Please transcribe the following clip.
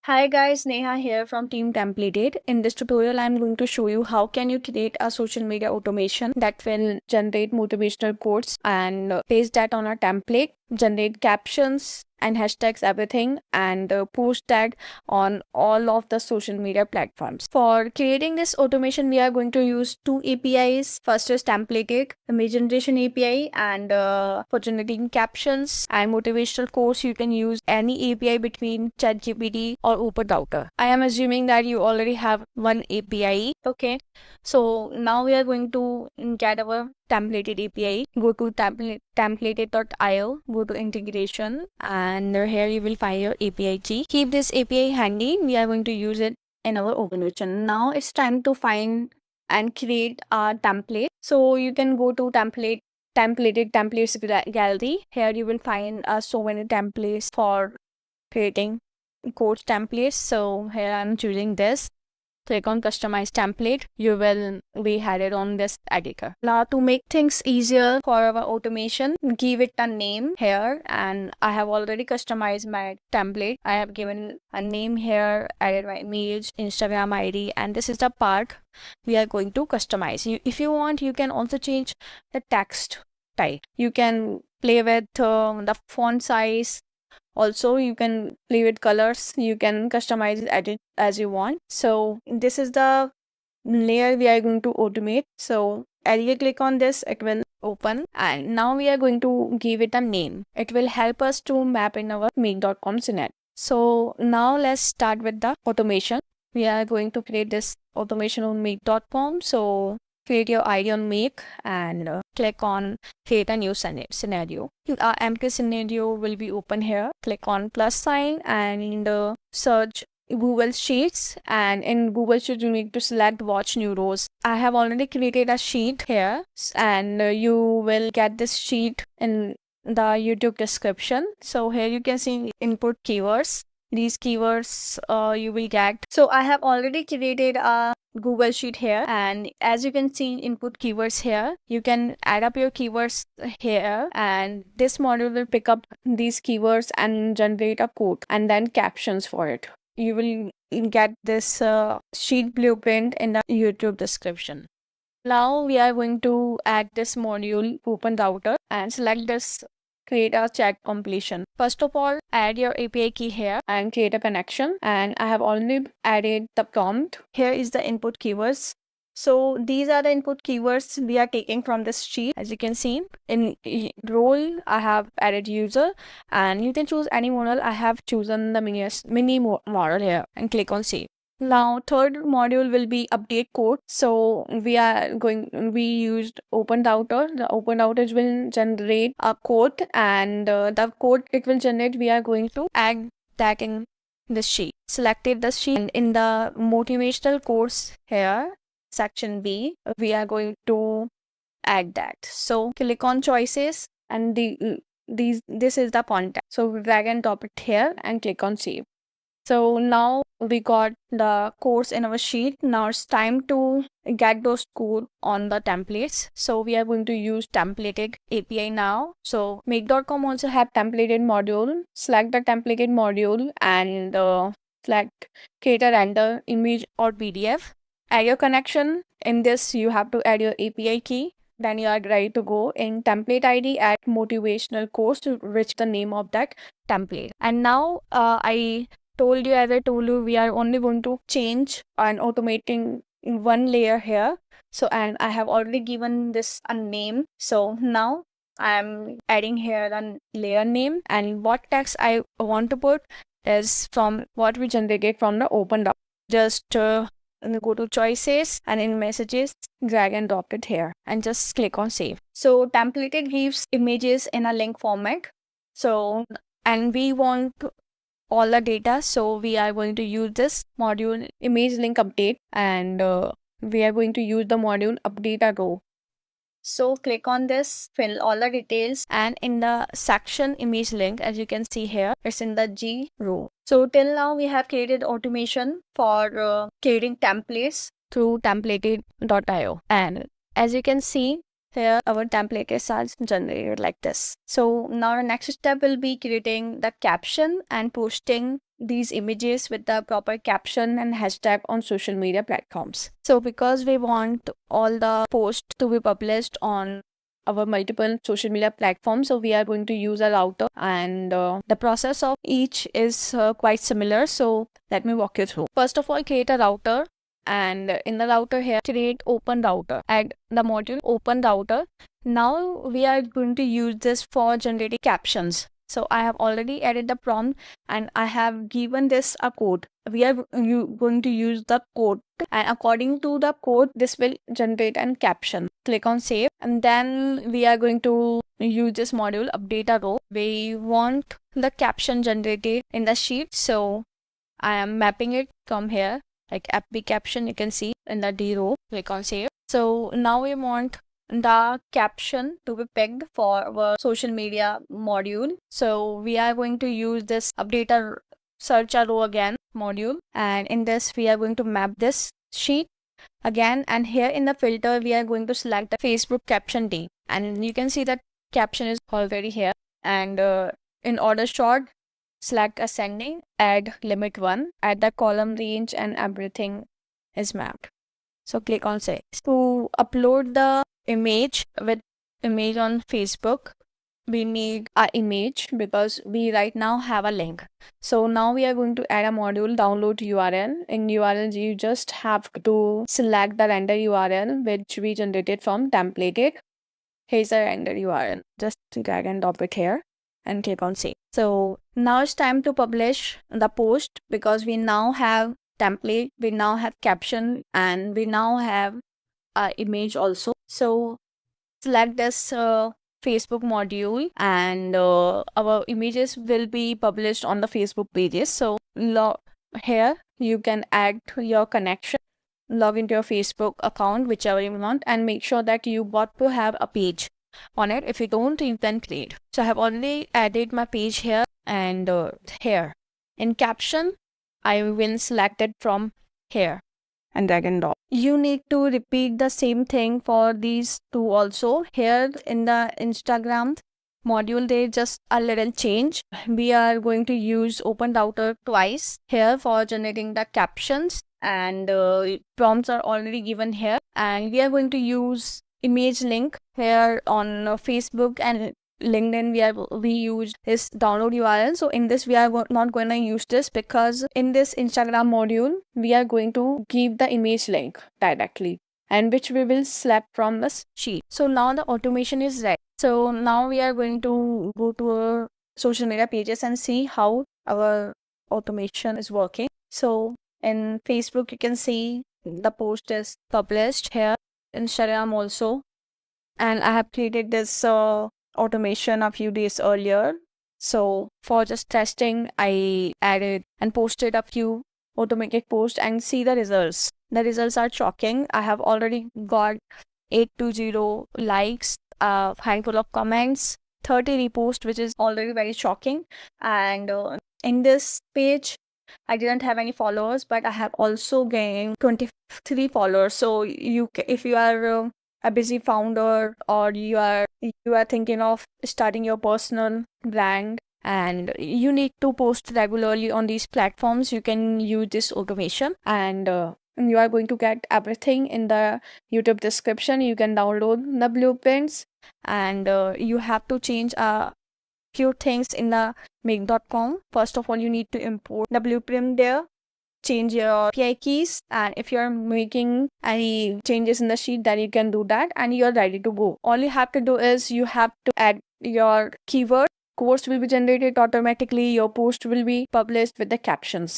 Hi guys, Neha here from Team Templated. In this tutorial, I'm going to show you how can you create a social media automation that will generate motivational quotes and paste that on a template, generate captions and hashtags, everything, and post that on all of the social media platforms. For creating this automation, we are going to use two APIs. First is Templated image generation API, and for generating captions and motivational quotes, you can use any API between ChatGPT or OpenRouter. I am assuming that you already have one API. Okay, so now we are going to get our templated API. Go to templated.io, go to integration, and here you will find your API key. Keep this API handy. We are going to use it in our automation. Now it's time to find and create a template. So you can go to templated templates gallery. Here you will find so many templates for creating quotes templates. So here I'm choosing this. Click on customize template. You will be headed on this editor. Now to make things easier for our automation, give it a name here, and I have already customized my template. I have given a name here, added my image, Instagram ID, and this is the part we are going to customize. If you want, you can also change the text type. You can play with the font size. Also, you can play with colors. You can customize it, edit as you want. So this is the layer we are going to automate. So as you click on this, it will open, and now we are going to give it a name. It will help us to map in our make.com scenario. So now let's start with the automation. We are going to create this automation on make.com. So create your ID on make and click on create a new scenario. Our empty scenario will be open here. Click on plus sign and search Google Sheets, and in Google Sheets you need to select watch new rows. I have already created a sheet here, and you will get this sheet in the YouTube description. So here you can see input keywords. These keywords you will get. So I have already created a Google Sheet here, and as you can see input keywords here, you can add up your keywords here, and this module will pick up these keywords and generate a code and then captions for it. You will get this sheet blueprint in the YouTube description. Now we are going to add this module OpenRouter and select this create a chat completion. First of all, add your API key here and create a connection, and I have already added the prompt. Here is the input keywords. So these are the input keywords we are taking from this sheet. As you can see, in role I have added user, and you can choose any model. I have chosen the mini model here and click on save. Now third module will be update code. So we used OpenRouter. The OpenRouter will generate a code, and the code it will generate, we are going to add that in this sheet. Selected the sheet, and in the motivational course here, section B, we are going to add that. So click on choices, and this is the content. So drag and drop it here and click on save. So now we got the course in our sheet. Now it's time to get those code on the templates. So we are going to use templated API now. So make.com also have templated module. Select the templated module and select create a render image or PDF. Add your connection. In this, you have to add your API key. Then you are ready to go. In template ID, add motivational course to reach the name of that template. And now as I told you, we are only going to change and automating in one layer here. So, and I have already given this a name. So now I'm adding here a layer name, and what text I want to put is from what we generated from the OpenRouter. Just go to choices, and in messages drag and drop it here and just click on save. So templated gives images in a link format. So, and we want all the data, so we are going to use this module image link update, and we are going to use the module update a row. So click on this, fill all the details, and in the section image link, as you can see here, it's in the G row. So till now we have created automation for creating templates through templated.io, and as you can see here, our template is generated like this. So now the next step will be creating the caption and posting these images with the proper caption and hashtag on social media platforms. So because we want all the posts to be published on our multiple social media platforms, so we are going to use a router, and the process of each is quite similar. So let me walk you through. First of all, create a router, and in the router here, create OpenRouter. Add the module OpenRouter. Now we are going to use this for generating captions. So I have already added the prompt and I have given this a code. We are going to use the code, and according to the code, this will generate an caption. Click on save, and then we are going to use this module update a row. We want the caption generated in the sheet, so I am mapping it from here, like API caption. You can see in the D row. Click on save. So now we want the caption to be pegged for our social media module. So we are going to use this update a search a row again module, and in this we are going to map this sheet again, and here in the filter we are going to select the Facebook caption D, and you can see that caption is already here, and in order sort, select ascending, add limit 1, add the column range, and everything is mapped. So click on save. To upload the image with image on Facebook, we need an image because we right now have a link. So now we are going to add a module download URL. In URL, you just have to select the render URL which we generated from templated. Here's the render URL. Just drag and drop it here and click on save. So now it's time to publish the post because we now have template, we now have caption, and we now have image also. So select this Facebook module, and our images will be published on the Facebook pages. So here you can add your connection, log into your Facebook account, whichever you want, and make sure that you want to have a page on it. If you don't, you can create. So I have already added my page here, and here in caption I will select it from here and drag and drop. You need to repeat the same thing for these two also. Here in the Instagram module, there just a little change. We are going to use OpenRouter twice here for generating the captions, and prompts are already given here, and we are going to use image link here on Facebook and LinkedIn. We use this download URL. So in this we are not going to use this because in this Instagram module we are going to give the image link directly, and which we will select from this sheet. So now the automation is ready. So now we are going to go to our social media pages and see how our automation is working. So in Facebook you can see the post is published here. Instagram also, and I have created this automation a few days earlier. So for just testing, I added and posted a few automated posts and see the results. The results are shocking. I have already got 820 likes, a handful of comments, 30 reposts, which is already very shocking. And in this page, I didn't have any followers, but I have also gained 23 followers. So if you are a busy founder, or you are thinking of starting your personal brand and you need to post regularly on these platforms, you can use this automation, and you are going to get everything in the YouTube description. You can download the blueprints, and you have to change a few things in the make.com. First of all, you need to import the blueprint there, change your API keys, and if you're making any changes in the sheet, then you can do that and you're ready to go. All you have to do is you have to add your keyword. Course will be generated automatically. Your post will be published with the captions.